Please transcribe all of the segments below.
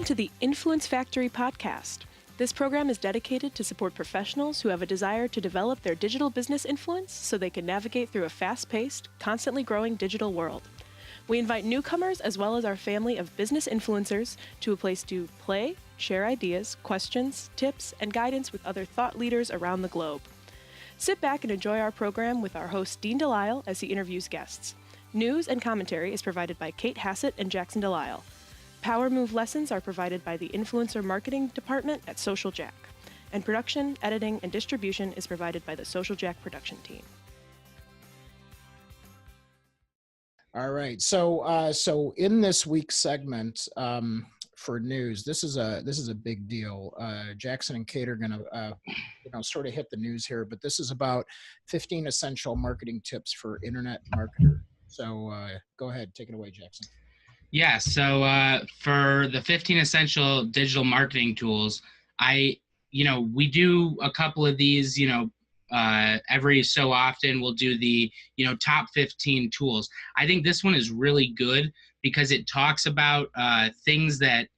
Welcome to the Influence Factory podcast. This program is dedicated to support professionals who have a desire to develop their digital business influence so they can navigate through a fast-paced, constantly growing digital world. We invite newcomers as well as our family of business influencers to a place to play, share ideas, questions, tips, and guidance with other thought leaders around the globe. Sit back and enjoy our program with our host Dean DeLisle as he interviews guests. News and commentary is provided by Cait Hassett and Jackson DeLisle. Power Move lessons are provided by the Influencer Marketing Department at Social Jack. And production, editing, and distribution is provided by the Social Jack production team. All right. So in this week's segment for news, this is a big deal. Jackson and Cait are going to sort of hit the news here, but this is about 15 essential marketing tips for internet marketers. So go ahead, take it away, Jackson. Yeah, so for the 15 essential digital marketing tools, we do a couple of these, every so often we'll do the, top 15 tools. I think this one is really good because it talks about things that,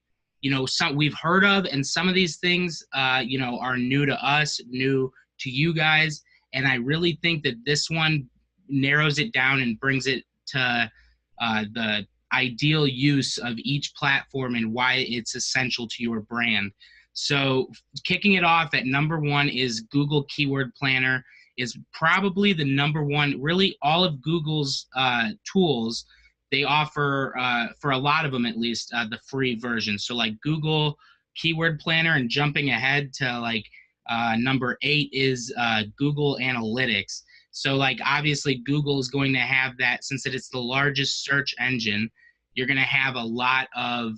some we've heard of, and some of these things, are new to us, new to you guys. And I really think that this one narrows it down and brings it to the ideal use of each platform and why it's essential to your brand. So kicking it off at number one is Google Keyword Planner is probably the number one. Really, all of Google's tools, they offer, for a lot of them at least, the free version. So like Google Keyword Planner, and jumping ahead to number 8 is Google Analytics. So obviously Google is going to have that, since it's the largest search engine. You're going to have a lot of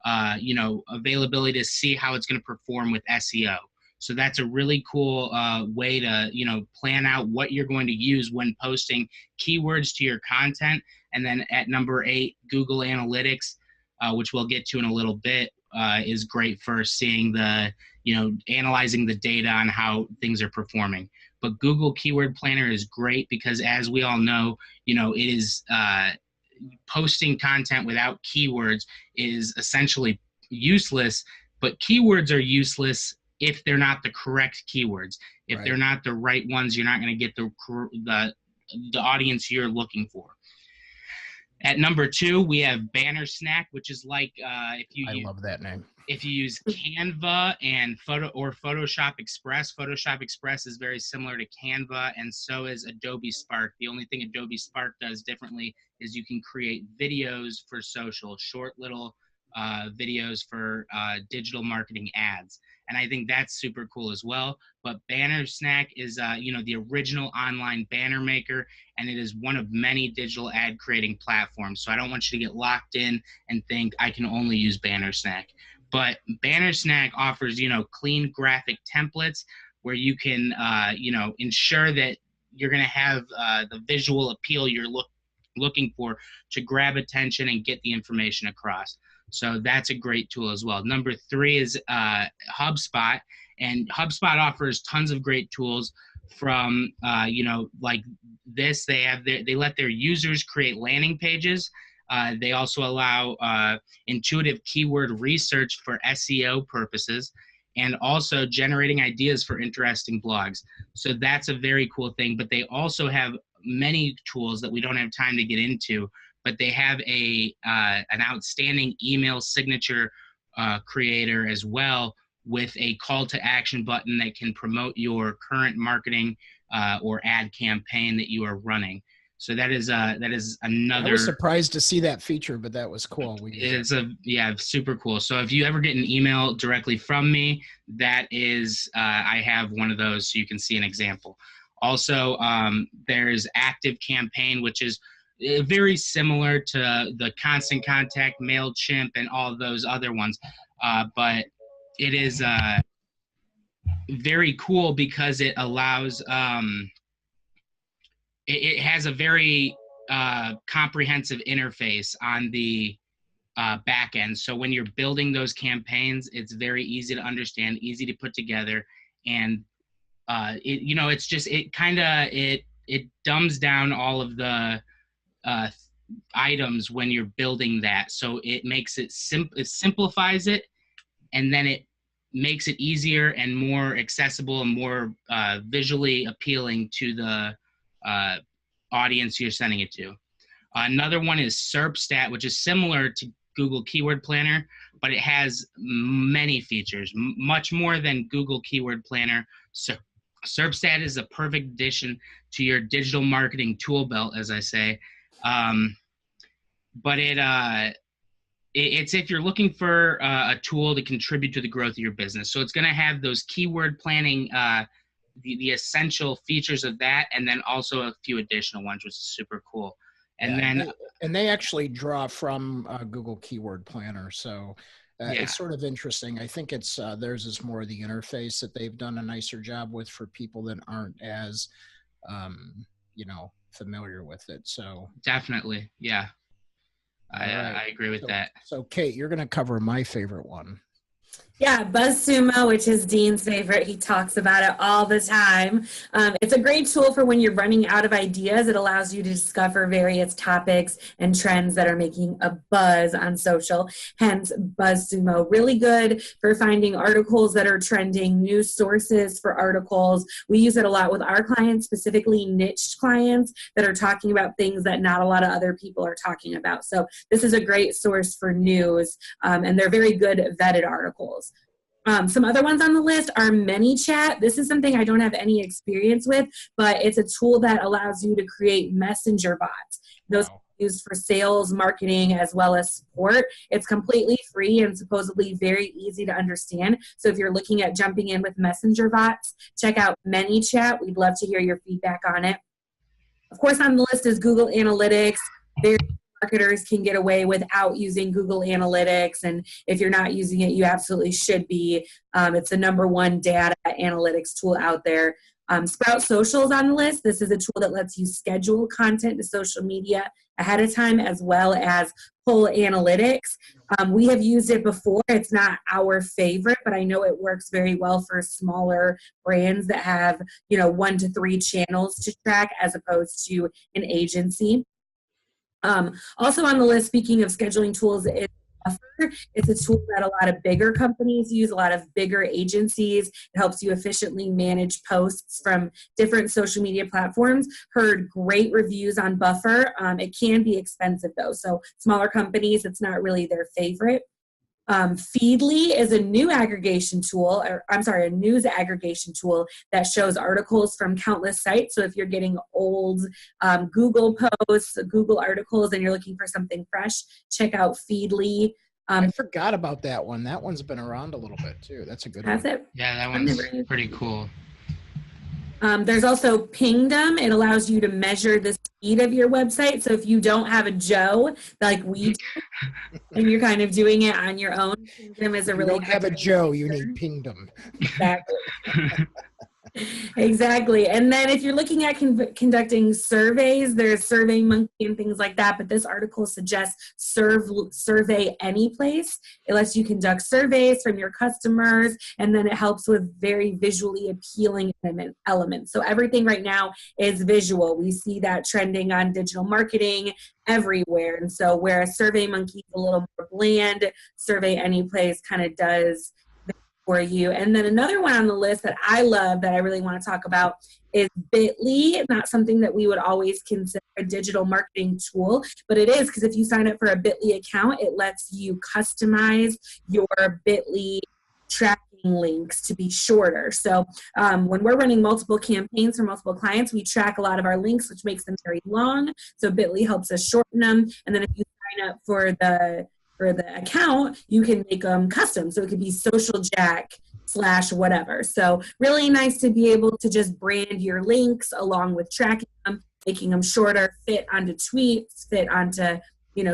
availability to see how it's going to perform with SEO. So that's a really cool way to plan out what you're going to use when posting keywords to your content. And then at number 8, Google Analytics, which we'll get to in a little bit, is great for seeing the analyzing the data on how things are performing. But Google Keyword Planner is great because, as we all know, it is posting content without keywords is essentially useless. But keywords are useless if they're not the correct keywords. If they're not the right ones, you're not going to get the audience you're looking for. At number 2, we have Bannersnack, which is I love that name. If you use Canva and Photoshop Express, Photoshop Express is very similar to Canva, and so is Adobe Spark. The only thing Adobe Spark does differently is you can create videos for social, short little videos for digital marketing ads. And I think that's super cool as well. But Bannersnack is, the original online banner maker, and it is one of many digital ad creating platforms. So I don't want you to get locked in and think I can only use Bannersnack. But Bannersnack offers, clean graphic templates where you can, ensure that you're going to have the visual appeal you're looking for to grab attention and get the information across. So that's a great tool as well. Number 3 is HubSpot, and HubSpot offers tons of great tools from, like this. They let their users create landing pages. They also allow intuitive keyword research for SEO purposes, and also generating ideas for interesting blogs. So that's a very cool thing. But they also have many tools that we don't have time to get into, but they have an outstanding email signature creator as well, with a call to action button that can promote your current marketing or ad campaign that you are running. So that is another. I was surprised to see that feature, but that was cool. It's super cool. So if you ever get an email directly from me, that is, I have one of those, so you can see an example. Also, there's Active Campaign, which is very similar to the Constant Contact, MailChimp, and all those other ones, but it is very cool because it allows. It has a very comprehensive interface on the back end. So when you're building those campaigns, it's very easy to understand, easy to put together, and it dumbs down all of the items when you're building that. So it makes it it simplifies it, and then it makes it easier and more accessible and more visually appealing to the audience you're sending it to. Another one is SERPstat, which is similar to Google Keyword Planner, but it has many features, much more than Google Keyword Planner. So SERPstat is a perfect addition to your digital marketing tool belt, as I say. But it's if you're looking for a tool to contribute to the growth of your business. So it's going to have those keyword planning, the essential features of that, and then also a few additional ones, which is super cool. And they actually draw from Google Keyword Planner. So it's sort of interesting. I think it's theirs is more the interface that they've done a nicer job with for people that aren't as, familiar with it. So definitely. Yeah. I agree with that. So Cait, you're going to cover my favorite one. Yeah, BuzzSumo, which is Dean's favorite. He talks about it all the time. It's a great tool for when you're running out of ideas. It allows you to discover various topics and trends that are making a buzz on social. Hence, BuzzSumo, really good for finding articles that are trending, news sources for articles. We use it a lot with our clients, specifically niched clients that are talking about things that not a lot of other people are talking about. So this is a great source for news, and they're very good vetted articles. Some other ones on the list are ManyChat. This is something I don't have any experience with, but it's a tool that allows you to create messenger bots. Those are used for sales, marketing, as well as support. It's completely free and supposedly very easy to understand. So if you're looking at jumping in with messenger bots, check out ManyChat. We'd love to hear your feedback on it. Of course, on the list is Google Analytics. Marketers can get away without using Google Analytics, and if you're not using it, you absolutely should be. It's the #1 data analytics tool out there. Sprout Social is on the list. This is a tool that lets you schedule content to social media ahead of time, as well as pull analytics. We have used it before. It's not our favorite, but I know it works very well for smaller brands that have 1 to 3 channels to track, as opposed to an agency. Also on the list, speaking of scheduling tools, is Buffer. It's a tool that a lot of bigger companies use, a lot of bigger agencies. It helps you efficiently manage posts from different social media platforms. Heard great reviews on Buffer. It can be expensive though, so smaller companies, it's not really their favorite. Feedly is a news aggregation tool that shows articles from countless sites. So if you're getting old Google posts, Google articles, and you're looking for something fresh, check out Feedly. I forgot about that one. That one's been around a little bit too. That's a good one. Yeah, that one's pretty cool. There's also Pingdom. It allows you to measure the speed of your website. So if you don't have a Joe like we do, and you're kind of doing it on your own, Pingdom is a really good. You don't have a Joe, you need Pingdom. Exactly. Exactly. And then if you're looking at conducting surveys, there's SurveyMonkey and things like that, but this article suggests Survey Anyplace. It lets you conduct surveys from your customers, and then it helps with very visually appealing elements. So everything right now is visual. We see that trending on digital marketing everywhere. And so whereas SurveyMonkey is a little more bland, Survey Anyplace kind of does for you. And then another one on the list that I love that I really want to talk about is Bitly. Not something that we would always consider a digital marketing tool, but it is, because if you sign up for a Bitly account, it lets you customize your Bitly tracking links to be shorter. So when we're running multiple campaigns for multiple clients, we track a lot of our links, which makes them very long. So Bitly helps us shorten them. And then if you sign up for the account, you can make them custom. So it could be Social Jack / whatever. So really nice to be able to just brand your links along with tracking them, making them shorter, fit onto tweets, fit onto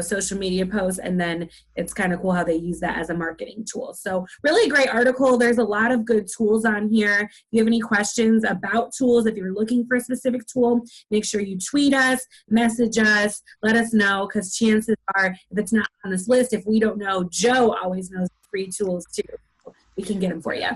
social media posts, and then it's kind of cool how they use that as a marketing tool. So really great article. There's a lot of good tools on here. If you have any questions about tools, if you're looking for a specific tool, make sure you tweet us, message us, let us know, because chances are, if it's not on this list, if we don't know, Joe always knows free tools too. We can get them for you.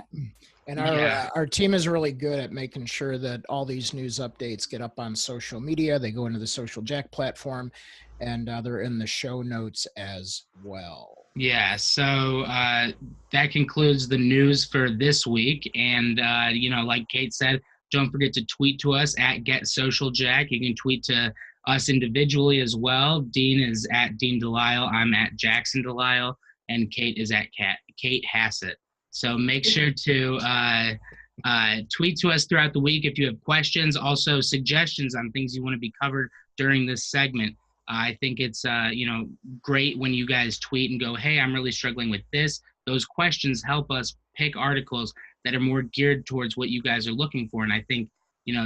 And our team is really good at making sure that all these news updates get up on social media. They go into the Social Jack platform, and they're in the show notes as well. Yeah, so that concludes the news for this week. And, like Cait said, don't forget to tweet to us at GetSocialJack. You can tweet to us individually as well. Dean is at Dean DeLisle. I'm at Jackson DeLisle. And Cait is at Cait Hassett. So make sure to tweet to us throughout the week if you have questions, also suggestions on things you want to be covered during this segment. I think it's, great when you guys tweet and go, hey, I'm really struggling with this. Those questions help us pick articles that are more geared towards what you guys are looking for. And I think,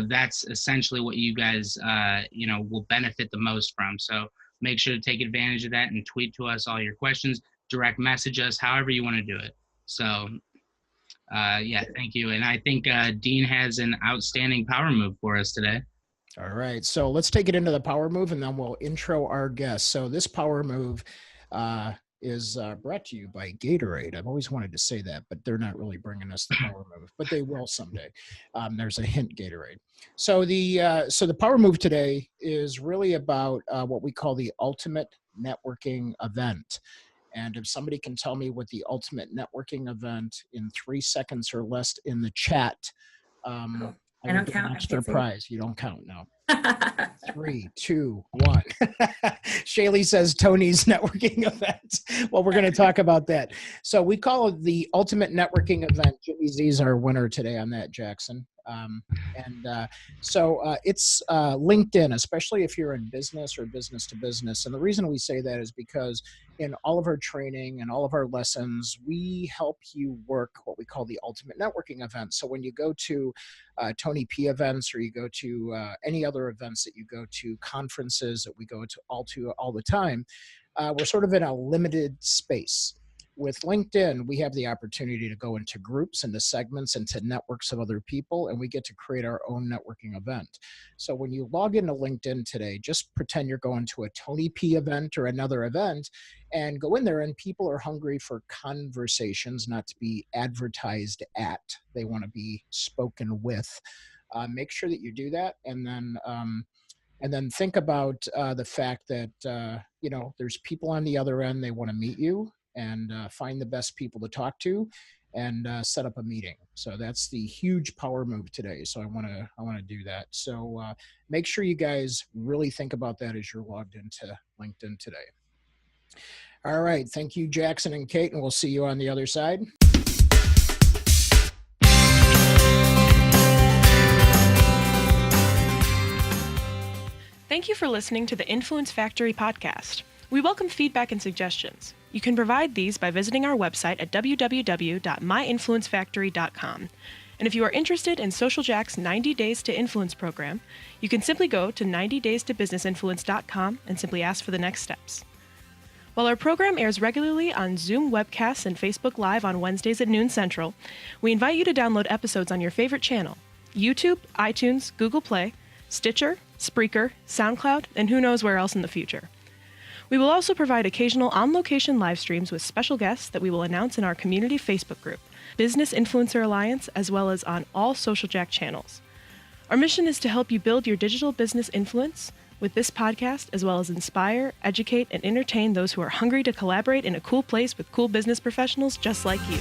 that's essentially what you guys, will benefit the most from. So make sure to take advantage of that and tweet to us all your questions, direct message us, however you want to do it. So, thank you. And I think Dean has an outstanding power move for us today. All right, so let's take it into the power move and then we'll intro our guest. So this power move is brought to you by Gatorade. I've always wanted to say that, but they're not really bringing us the power move, but they will someday. There's a hint, Gatorade. So the power move today is really about what we call the ultimate networking event. And if somebody can tell me what the ultimate networking event in 3 seconds or less in the chat, I don't count. An extra prize. You don't count, no. 3, 2, 1. Shaylee says Tony's networking event. Well, we're going to talk about that. So we call it the ultimate networking event. Jimmy Z's our winner today on that, Jackson. So it's LinkedIn, especially if you're in business or business to business. And the reason we say that is because in all of our training and all of our lessons, we help you work what we call the ultimate networking event. So when you go to Tony P events, or you go to any other events that you go to, conferences that we go to all the time, we're sort of in a limited space. With LinkedIn, we have the opportunity to go into groups, into segments, into networks of other people, and we get to create our own networking event. So when you log into LinkedIn today, just pretend you're going to a Tony P event or another event, and go in there, and people are hungry for conversations, not to be advertised at. They want to be spoken with. Make sure that you do that, and then think about the fact that there's people on the other end. They want to meet you, and find the best people to talk to, and set up a meeting. So that's the huge power move today. So I want to do that. So make sure you guys really think about that as you're logged into LinkedIn today. All right. Thank you, Jackson and Cait, and we'll see you on the other side. Thank you for listening to the Influence Factory podcast. We welcome feedback and suggestions. You can provide these by visiting our website at www.myinfluencefactory.com. And if you are interested in Social Jack's 90 Days to Influence program, you can simply go to 90daystobusinessinfluence.com and simply ask for the next steps. While our program airs regularly on Zoom webcasts and Facebook Live on Wednesdays at noon Central, we invite you to download episodes on your favorite channel: YouTube, iTunes, Google Play, Stitcher, Spreaker, SoundCloud, and who knows where else in the future. We will also provide occasional on-location live streams with special guests that we will announce in our community Facebook group, Business Influencer Alliance, as well as on all Social Jack channels. Our mission is to help you build your digital business influence with this podcast, as well as inspire, educate, and entertain those who are hungry to collaborate in a cool place with cool business professionals just like you.